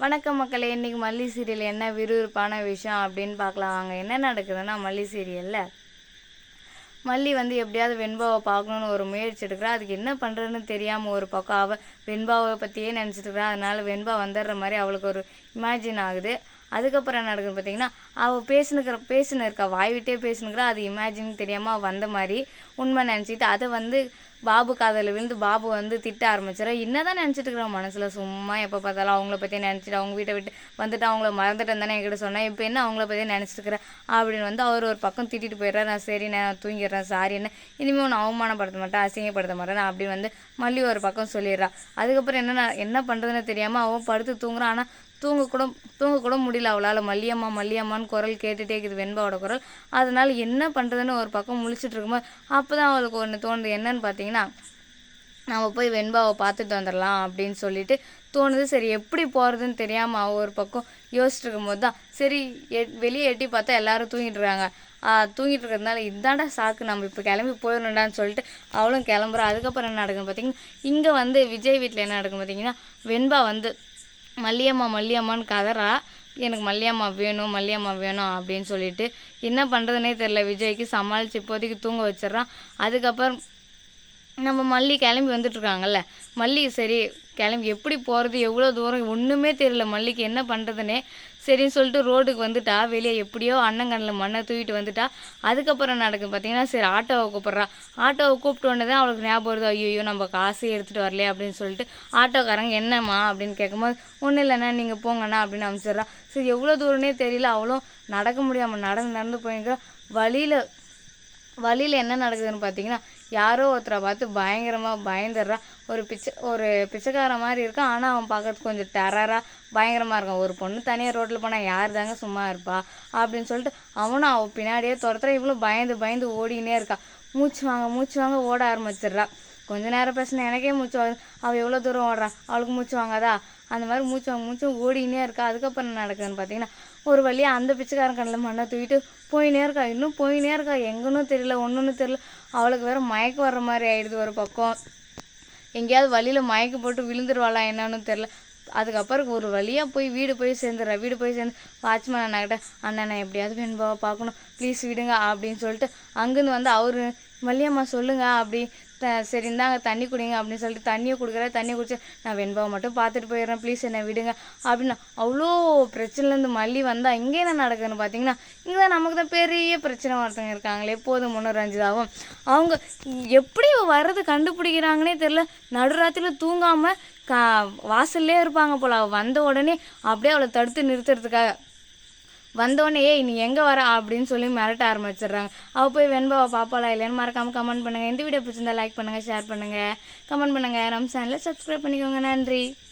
வணக்கம் மக்களே. இன்றைக்கி மல்லி சீரியல் என்ன விறுவிறுப்பான விஷயம் அப்படின்னு பார்க்கலாம் வாங்க. என்ன நடக்குதுன்னா, மல்லி சீரியலில் மல்லி எப்படியாவது வெண்பாவை பார்க்கணுன்னு ஒரு முயற்சி எடுக்கிறா. அதுக்கு என்ன பண்ணுறதுன்னு தெரியாமல் ஒரு பக்கம் அவள் வெண்பாவை பற்றியே நினச்சிட்டு இருக்கிறா. அதனால் வெண்பா வந்துடுற மாதிரி அவளுக்கு ஒரு இமேஜின் ஆகுது. அதுக்கப்புறம் என்ன நடக்குதுன்னு பார்த்தீங்கன்னா, அவள் பேசுன்னு இருக்கா, வாய் விட்டே பேசுனுக்கிறா. அது இமேஜின் தெரியாமல் அவள் வந்த மாதிரி உண்மை நினச்சிட்டு அதை பாபு காதில் விழுந்து பாபு திட்ட ஆரம்பிச்சிடறா. என்ன தான் நினச்சிட்டு இருக்கிறான் மனசில், சும்மா எப்போ பார்த்தாலும் அவங்கள பற்றியே நினச்சிட்டு அவங்க வீட்டை விட்டு வந்துட்டு அவங்கள மறந்துட்டேன் தானே என்கிட்ட சொன்னேன், இப்போ என்ன அவங்கள பற்றியே நினச்சிட்டு இருக்கிறேன் அப்படின்னு அவர் ஒரு பக்கம் திட்டிட்டு போயிடுறாரு. நான் சரி நான் தூங்கிடுறேன், சாரி, என்ன இனிமேல் ஒன்று அவமானப்படுத்த மாட்டேன், அசிங்கப்படுத்த மாட்டேன் அப்படி மல்லி ஒரு பக்கம் சொல்லிடுறா. அதுக்கப்புறம் என்ன பண்ணுறதுன்னு தெரியாமல் அவன் படுத்து தூங்குறான். ஆனால் தூங்க கூட முடியல அவளால். மல்லியம்மா மல்லியம்மான்னு குரல் கேட்டுகிட்டே இருக்குது, வெண்பாவோட குரல். அதனால் என்ன பண்ணுறதுன்னு ஒரு பக்கம் முழிச்சிட்டு இருக்கும்போது அப்போ தான் அவளுக்கு ஒன்று தோணுது. என்னன்னு பார்த்தீங்கன்னா, நம்ம போய் வெண்பாவை பார்த்துட்டு வந்துடலாம் அப்படின்னு சொல்லிட்டு தோணுது. சரி எப்படி போகிறதுன்னு தெரியாமல் அவள் ஒரு பக்கம் யோசிச்சுட்டு இருக்கும்போது தான் சரி வெளியே எட்டி பார்த்தா எல்லாரும் தூங்கிட்டு இருக்காங்க. தூங்கிட்டு இருக்கிறதுனால இதாண்டா சாக்கு, நம்ம இப்போ கிளம்பி போயிடணுண்டான்னு சொல்லிட்டு அவளும் கிளம்புறா. அதுக்கப்புறம் என்ன நடக்குன்னு பார்த்தீங்கன்னா, இங்கே விஜய் வீட்டில் என்ன நடக்குன்னு பார்த்தீங்கன்னா, வெண்பா மல்லியம்மான்னு கதறா. எனக்கு மல்லியம்மா வேணும் அப்படின்னு சொல்லிட்டு என்ன பண்ணுறதுனே தெரில விஜய்க்கு. சமாளித்து இப்போதைக்கு தூங்க வச்சிட்றான். அதுக்கப்புறம் நம்ம மல்லி கிளம்பி வந்துட்டுருக்காங்கல்ல, மல்லி சரி கிளம்பி எப்படி போகிறது, எவ்வளோ தூரம் ஒன்றுமே தெரியல மல்லிக்கு என்ன பண்ணுறதுனே. சரின்னு சொல்லிட்டு ரோடுக்கு வந்துட்டா. வெளியே எப்படியோ அண்ணங்கண்ணில் மண்ணை தூக்கிட்டு வந்துட்டா. அதுக்கப்புறம் நடக்குது பார்த்தீங்கன்னா, சரி ஆட்டோவை கூப்பிட்றா. ஆட்டோவை கூப்பிட்டு ஒன்று தான் அவளுக்கு ஞாபகம் வருது, ஐயோ நம்ம காசு எடுத்துகிட்டு வரலையே அப்படின்னு சொல்லிட்டு ஆட்டோக்காரங்க என்னம்மா அப்படின்னு கேட்கும்போது, ஒன்றும் இல்லைண்ணா நீங்கள் போங்கண்ணா அப்படின்னு அனுப்பிச்சிட்றா. சரி எவ்வளோ தூரம்னே தெரியல, அவளும் நடக்க முடியாமல் நடந்து போயிருக்கா. வழியில் என்ன நடக்குதுன்னு பார்த்தீங்கன்னா, யாரோ ஒருத்தரை பார்த்து பயங்கரமாக பயந்துடுறா. ஒரு பிச்சைக்கார மாதிரி இருக்கான். ஆனால் அவன் பார்க்கறதுக்கு கொஞ்சம் டெரராக பயங்கரமாக இருக்கான். ஒரு பொண்ணு தனியாக ரோட்டில் போனால் யார் தாங்க சும்மா இருப்பா அப்படின்னு சொல்லிட்டு அவள் பின்னாடியே துரத்துறா. இவ்வளோ பயந்து ஓடினே இருக்கா. மூச்சு வாங்க ஓட ஆரம்பிச்சிடுறா. கொஞ்ச நேரம் பேசினா எனக்கே மூச்சு வாங்குது, அவள் எவ்வளோ தூரம் ஓடுறா, அவளுக்கு மூச்சு வாங்காதா, அந்த மாதிரி மூச்சு ஓடினே இருக்கா. அதுக்கப்புறம் என்ன நடக்குதுன்னு பார்த்தீங்கன்னா, ஒரு வழியாக அந்த பிச்சைக்காரன் கண்ணில் மண்ணை தூக்கிட்டு போயினே இருக்கா. எங்கன்னு தெரியல, ஒன்றுன்னு தெரியல. அவளுக்கு வேறு மயக்கம் வர்ற மாதிரி ஆயிடுது. ஒரு பக்கம் எங்கேயாவது வழியில் மயக்கம் போட்டு விழுந்துருவாளா என்னன்னு தெரில. அதுக்கப்புறம் ஒரு வழியாக வீடு போய் சேர்ந்து வாட்ச்மேன் அண்ணாக்கிட்ட, அண்ணன் எப்படியாவது வெண்பாவை பார்க்கணும் ப்ளீஸ் விடுங்க அப்படின்னு சொல்லிட்டு அங்கேருந்து அவரு மல்லியம்மா சொல்லுங்க அப்படி சரி இந்தாங்க தண்ணி குடிங்க அப்படின்னு சொல்லிட்டு தண்ணியை தண்ணியை குடிச்சு நான் வெண்பாவை மட்டும் பார்த்துட்டு போயிடுறேன் ப்ளீஸ் என்னை விடுங்க அப்படின்னா. அவ்வளோ பிரச்சனைலேருந்து மல்லி வந்தால் இங்கே என்ன நடக்குதுன்னு பார்த்தீங்கன்னா, இங்கே தான் நமக்கு தான் பெரிய பிரச்சனை ஒருத்தவங்க இருக்காங்களே எப்போதும் முன்னுரஞ்சிதாவும். அவங்க எப்படி வர்றது கண்டுபிடிக்கிறாங்கன்னே தெரில. நடுராத்திரியில் தூங்காமல் வாசல்லே இருப்பாங்க போல். அவள் வந்த உடனே அப்படியே அவளை தடுத்து நிறுத்துறதுக்காக வந்தோடனே ஏய் நீ எங்கே வர அப்படின்னு சொல்லி மிரட்ட ஆரம்பிச்சிடுறாங்க. அவள் போய் வெண்பாவை பாப்பாளா இல்லைன்னு மறக்காமல் கமெண்ட் பண்ணுங்கள். இந்த வீடியோ பிடிச்சிருந்தா லைக் பண்ணுங்கள், ஷேர் பண்ணுங்கள், கமெண்ட் பண்ணுங்கள். நம்ம சேனலை சப்ஸ்கிரைப் பண்ணிக்கோங்க. நன்றி.